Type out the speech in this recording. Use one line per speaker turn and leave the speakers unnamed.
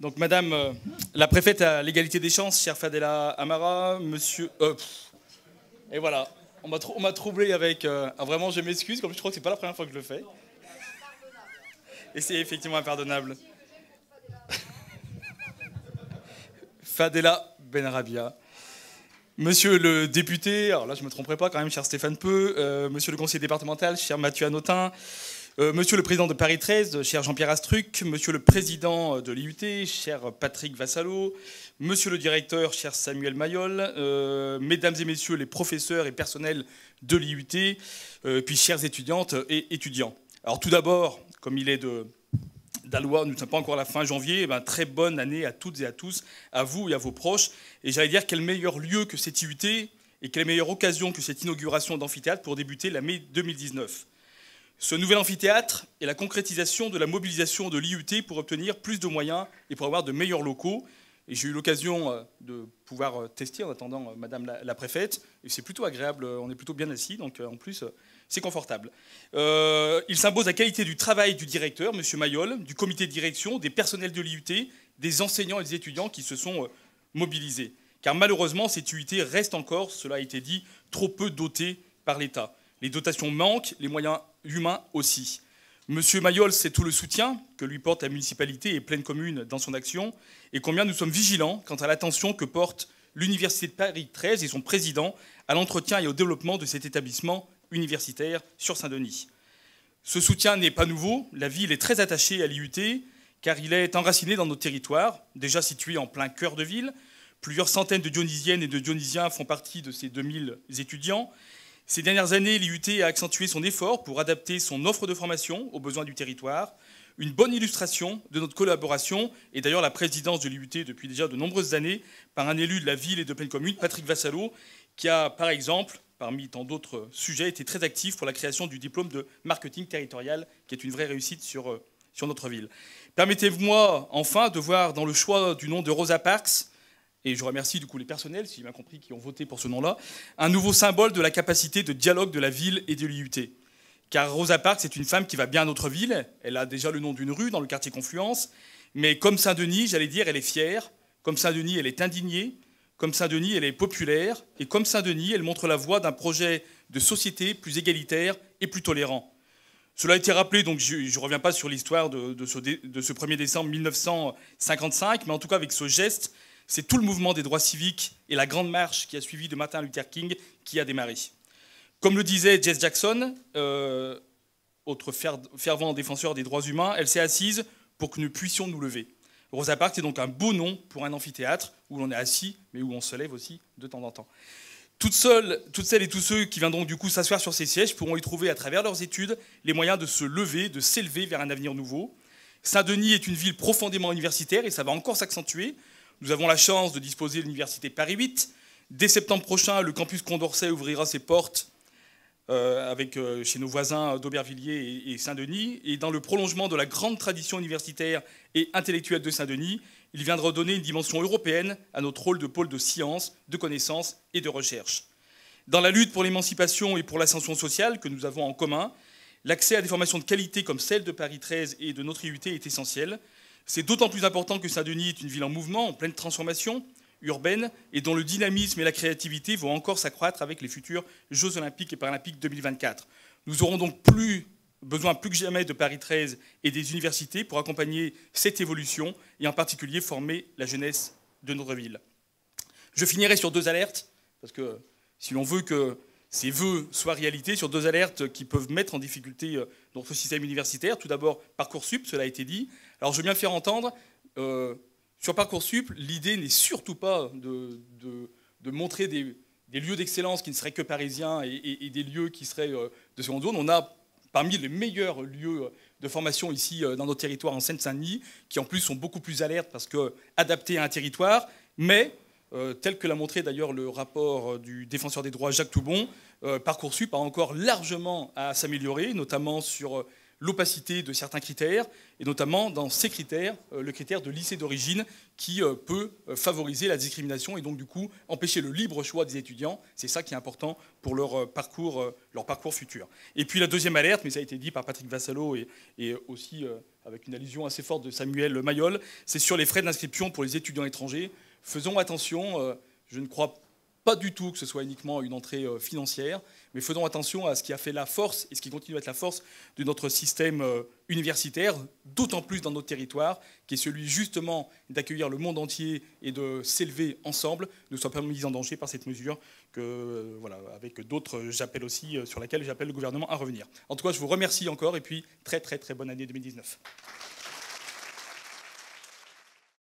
Donc, Madame la préfète à l'égalité des chances, chère Fadela Amara, monsieur... et voilà, on m'a troublé avec... vraiment, je m'excuse, comme je crois que c'est pas la première fois que je le fais. Et c'est effectivement impardonnable. Fadela Benarabia. Monsieur le député, alors là je ne me tromperai pas quand même, cher Stéphane Peu, monsieur le conseiller départemental, cher Mathieu Hanotin, monsieur le président de Paris 13, cher Jean-Pierre Astruc, monsieur le président de l'IUT, cher Patrick Vassalo, monsieur le directeur, cher Samuel Mayol, mesdames et messieurs les professeurs et personnels de l'IUT, puis chères étudiantes et étudiants. Alors tout d'abord, comme il est de la loi, nous ne sommes pas encore à la fin janvier, très bonne année à toutes et à tous, à vous et à vos proches. Et j'allais dire, quel meilleur lieu que cette IUT et quelle meilleure occasion que cette inauguration d'amphithéâtre pour débuter l'année 2019. Ce nouvel amphithéâtre est la concrétisation de la mobilisation de l'IUT pour obtenir plus de moyens et pour avoir de meilleurs locaux. Et j'ai eu l'occasion de pouvoir tester en attendant Madame la préfète. Et c'est plutôt agréable, on est plutôt bien assis, donc en plus... c'est confortable. Il s'impose la qualité du travail du directeur, M. Mayol, du comité de direction, des personnels de l'IUT, des enseignants et des étudiants qui se sont mobilisés. Car malheureusement, cette IUT reste encore, cela a été dit, trop peu dotée par l'État. Les dotations manquent, les moyens humains aussi. M. Mayol, c'est tout le soutien que lui porte la municipalité et pleine commune dans son action, et combien nous sommes vigilants quant à l'attention que porte l'Université de Paris 13 et son président à l'entretien et au développement de cet établissement universitaire sur Saint-Denis. Ce soutien n'est pas nouveau, la ville est très attachée à l'IUT car il est enraciné dans nos territoires, déjà situé en plein cœur de ville. Plusieurs centaines de Dionysiennes et de Dionysiens font partie de ces 2000 étudiants. Ces dernières années, l'IUT a accentué son effort pour adapter son offre de formation aux besoins du territoire. Une bonne illustration de notre collaboration, et d'ailleurs la présidence de l'IUT depuis déjà de nombreuses années, par un élu de la ville et de pleine commune, Patrick Vassalo, qui a par exemple, parmi tant d'autres sujets, été très actif pour la création du diplôme de marketing territorial, qui est une vraie réussite sur notre ville. Permettez-moi enfin de voir dans le choix du nom de Rosa Parks, et je remercie du coup les personnels, si j'ai bien compris, qui ont voté pour ce nom-là, un nouveau symbole de la capacité de dialogue de la ville et de l'IUT. Car Rosa Parks est une femme qui va bien à notre ville, elle a déjà le nom d'une rue dans le quartier Confluence, mais comme Saint-Denis, j'allais dire, elle est fière, comme Saint-Denis, elle est indignée, comme Saint-Denis, elle est populaire, et comme Saint-Denis, elle montre la voie d'un projet de société plus égalitaire et plus tolérant. Cela a été rappelé, donc je ne reviens pas sur l'histoire de ce 1er décembre 1955, mais en tout cas avec ce geste, c'est tout le mouvement des droits civiques et la grande marche qui a suivi de Martin Luther King qui a démarré. Comme le disait Jesse Jackson, autre fervent défenseur des droits humains, elle s'est assise pour que nous puissions nous lever. Rosa Parks est donc un beau nom pour un amphithéâtre où l'on est assis, mais où on se lève aussi de temps en temps. Toutes celles et tous ceux qui viendront du coup s'asseoir sur ces sièges pourront y trouver à travers leurs études les moyens de se lever, de s'élever vers un avenir nouveau. Saint-Denis est une ville profondément universitaire et ça va encore s'accentuer. Nous avons la chance de disposer de l'université Paris 8. Dès septembre prochain, le campus Condorcet ouvrira ses portes chez nos voisins d'Aubervilliers et Saint-Denis. Et dans le prolongement de la grande tradition universitaire et intellectuelle de Saint-Denis, il viendra donner une dimension européenne à notre rôle de pôle de science, de connaissance et de recherche. Dans la lutte pour l'émancipation et pour l'ascension sociale que nous avons en commun, l'accès à des formations de qualité comme celle de Paris 13 et de notre IUT est essentiel. C'est d'autant plus important que Saint-Denis est une ville en mouvement, en pleine transformation urbaine, et dont le dynamisme et la créativité vont encore s'accroître avec les futurs Jeux Olympiques et Paralympiques 2024. Nous aurons donc besoin plus que jamais de Paris 13 et des universités pour accompagner cette évolution et en particulier former la jeunesse de notre ville. Je finirai sur 2 alertes, parce que si l'on veut que ces vœux soient réalité, sur 2 alertes qui peuvent mettre en difficulté notre système universitaire. Tout d'abord, Parcoursup, cela a été dit. Alors je veux bien le faire entendre. Sur Parcoursup, l'idée n'est surtout pas de montrer des lieux d'excellence qui ne seraient que parisiens et des lieux qui seraient de seconde zone. On a parmi les meilleurs lieux de formation ici dans notre territoire en Seine-Saint-Denis, qui en plus sont beaucoup plus alertes parce qu'adaptés à un territoire, mais tel que l'a montré d'ailleurs le rapport du défenseur des droits Jacques Toubon, Parcoursup a encore largement à s'améliorer, notamment sur l'opacité de certains critères, et notamment dans ces critères, le critère de lycée d'origine qui peut favoriser la discrimination et donc du coup empêcher le libre choix des étudiants. C'est ça qui est important pour leur parcours futur. Et puis la deuxième alerte, mais ça a été dit par Patrick Vassallo et aussi avec une allusion assez forte de Samuel Mayol, c'est sur les frais d'inscription pour les étudiants étrangers. Faisons attention, je ne crois pas du tout que ce soit uniquement une entrée financière, mais faisons attention à ce qui a fait la force et ce qui continue à être la force de notre système universitaire, d'autant plus dans notre territoire, qui est celui justement d'accueillir le monde entier et de s'élever ensemble, ne soit pas mis en danger par cette mesure que, voilà, avec d'autres, j'appelle aussi, sur laquelle j'appelle le gouvernement à revenir. En tout cas, je vous remercie encore et puis très très très bonne année 2019.